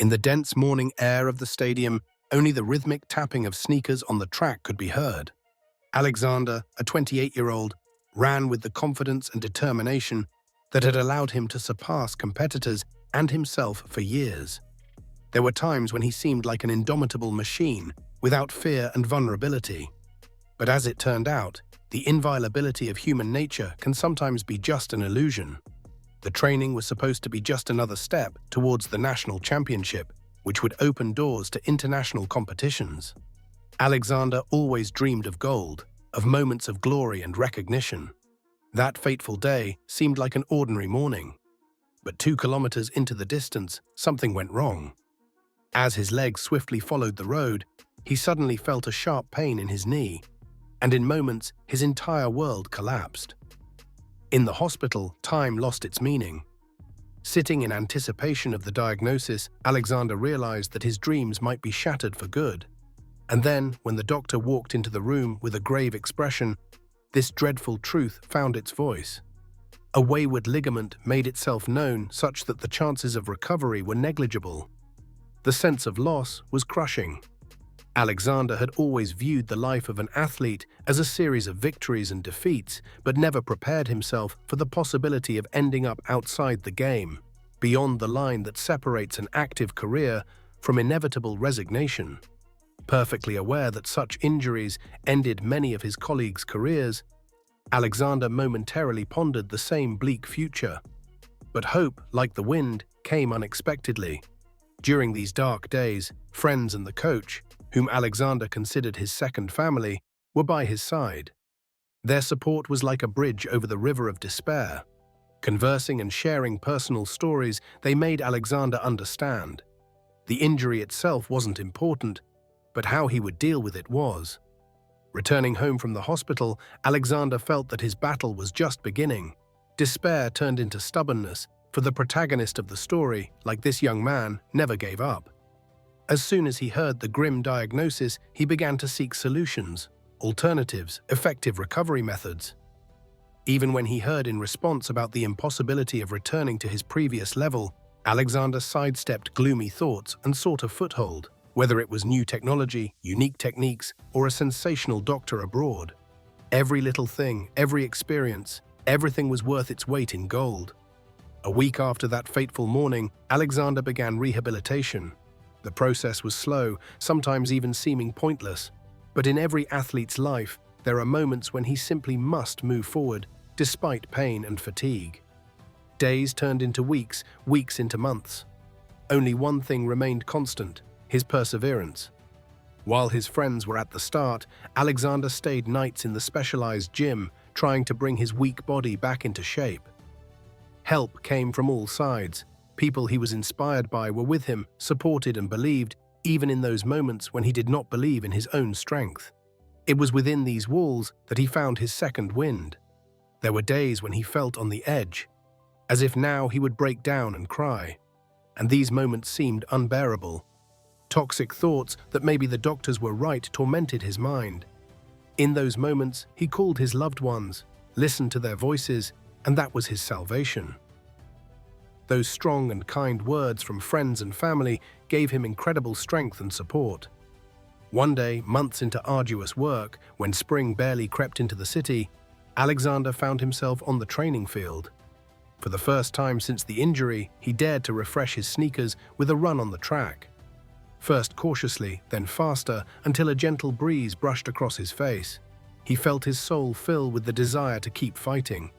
In the dense morning air of the stadium, only the rhythmic tapping of sneakers on the track could be heard. Alexander, a 28-year-old, ran with the confidence and determination that had allowed him to surpass competitors and himself for years. There were times when he seemed like an indomitable machine, without fear and vulnerability. But as it turned out, the inviolability of human nature can sometimes be just an illusion. The training was supposed to be just another step towards the national championship, which would open doors to international competitions. Alexander always dreamed of gold, of moments of glory and recognition. That fateful day seemed like an ordinary morning. But 2 kilometers into the distance, something went wrong. As his legs swiftly followed the road, he suddenly felt a sharp pain in his knee, and in moments, his entire world collapsed. In the hospital, time lost its meaning. Sitting in anticipation of the diagnosis, Alexander realized that his dreams might be shattered for good. And then, when the doctor walked into the room with a grave expression, this dreadful truth found its voice. A wayward ligament made itself known such that the chances of recovery were negligible. The sense of loss was crushing. Alexander had always viewed the life of an athlete as a series of victories and defeats, but never prepared himself for the possibility of ending up outside the game, beyond the line that separates an active career from inevitable resignation. Perfectly aware that such injuries ended many of his colleagues' careers, Alexander momentarily pondered the same bleak future. But hope, like the wind, came unexpectedly. During these dark days, friends and the coach, whom Alexander considered his second family, were by his side. Their support was like a bridge over the river of despair. Conversing and sharing personal stories, they made Alexander understand. The injury itself wasn't important, but how he would deal with it was. Returning home from the hospital, Alexander felt that his battle was just beginning. Despair turned into stubbornness, for the protagonist of the story, like this young man, never gave up. As soon as he heard the grim diagnosis, he began to seek solutions, alternatives, effective recovery methods. Even when he heard in response about the impossibility of returning to his previous level, Alexander sidestepped gloomy thoughts and sought a foothold, whether it was new technology, unique techniques, or a sensational doctor abroad. Every little thing, every experience, everything was worth its weight in gold. A week after that fateful morning, Alexander began rehabilitation. The process was slow, sometimes even seeming pointless. But in every athlete's life, there are moments when he simply must move forward, despite pain and fatigue. Days turned into weeks, weeks into months. Only one thing remained constant: his perseverance. While his friends were at the start, Alexander stayed nights in the specialized gym, trying to bring his weak body back into shape. Help came from all sides. People he was inspired by were with him, supported and believed, even in those moments when he did not believe in his own strength. It was within these walls that he found his second wind. There were days when he felt on the edge, as if now he would break down and cry. And these moments seemed unbearable. Toxic thoughts that maybe the doctors were right tormented his mind. In those moments, he called his loved ones, listened to their voices, and that was his salvation. Those strong and kind words from friends and family gave him incredible strength and support. One day, months into arduous work, when spring barely crept into the city, Alexander found himself on the training field. For the first time since the injury, he dared to refresh his sneakers with a run on the track. First cautiously, then faster, until a gentle breeze brushed across his face. He felt his soul fill with the desire to keep fighting.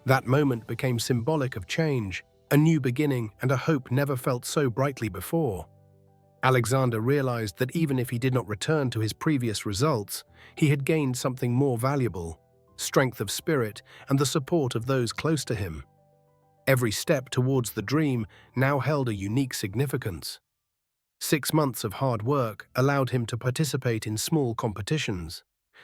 That moment became symbolic of change, a new beginning and a hope never felt so brightly before. Alexander realized that even if he did not return to his previous results, he had gained something more valuable: strength of spirit and the support of those close to him. Every step towards the dream now held a unique significance. 6 months of hard work allowed him to participate in small competitions.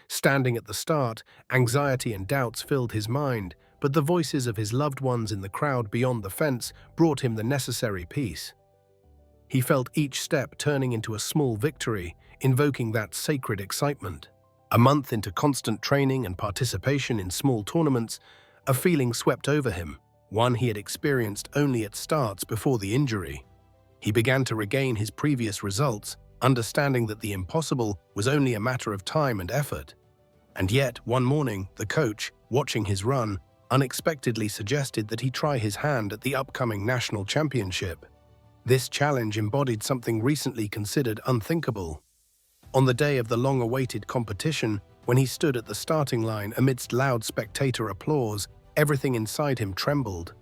Standing at the start, anxiety and doubts filled his mind, but the voices of his loved ones in the crowd beyond the fence brought him the necessary peace. He felt each step turning into a small victory, invoking that sacred excitement. A month into constant training and participation in small tournaments, a feeling swept over him, one he had experienced only at starts before the injury. He began to regain his previous results, understanding that the impossible was only a matter of time and effort. And yet, one morning, the coach, watching his run, unexpectedly suggested that he try his hand at the upcoming national championship. This challenge embodied something recently considered unthinkable. On the day of the long-awaited competition, when he stood at the starting line amidst loud spectator applause, everything inside him trembled.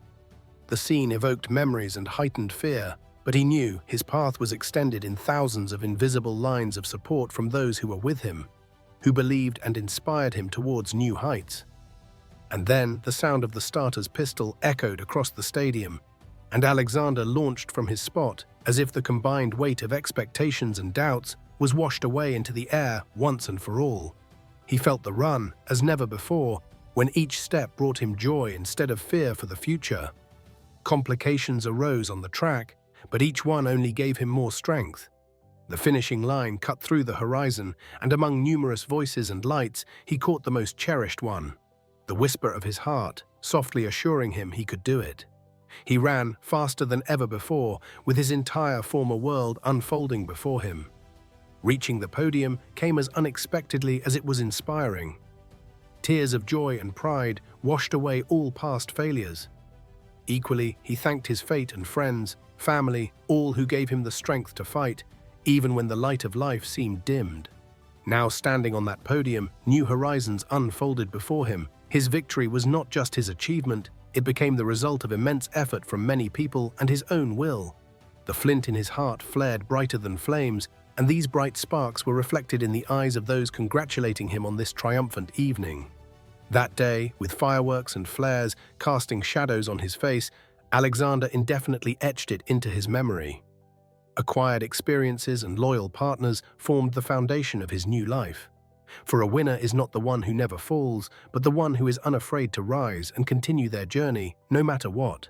The scene evoked memories and heightened fear, but he knew his path was extended in thousands of invisible lines of support from those who were with him, who believed and inspired him towards new heights. And then the sound of the starter's pistol echoed across the stadium, and Alexander launched from his spot as if the combined weight of expectations and doubts was washed away into the air once and for all. He felt the run, as never before, when each step brought him joy instead of fear for the future. Complications arose on the track, but each one only gave him more strength. The finishing line cut through the horizon, and among numerous voices and lights, he caught the most cherished one, the whisper of his heart, softly assuring him he could do it. He ran faster than ever before, with his entire former world unfolding before him. Reaching the podium came as unexpectedly as it was inspiring. Tears of joy and pride washed away all past failures. Equally, he thanked his fate and friends, family, all who gave him the strength to fight, even when the light of life seemed dimmed. Now standing on that podium, new horizons unfolded before him. His victory was not just his achievement, it became the result of immense effort from many people and his own will. The flint in his heart flared brighter than flames, and these bright sparks were reflected in the eyes of those congratulating him on this triumphant evening. That day, with fireworks and flares casting shadows on his face, Alexander indefinitely etched it into his memory. Acquired experiences and loyal partners formed the foundation of his new life. For a winner is not the one who never falls, but the one who is unafraid to rise and continue their journey, no matter what.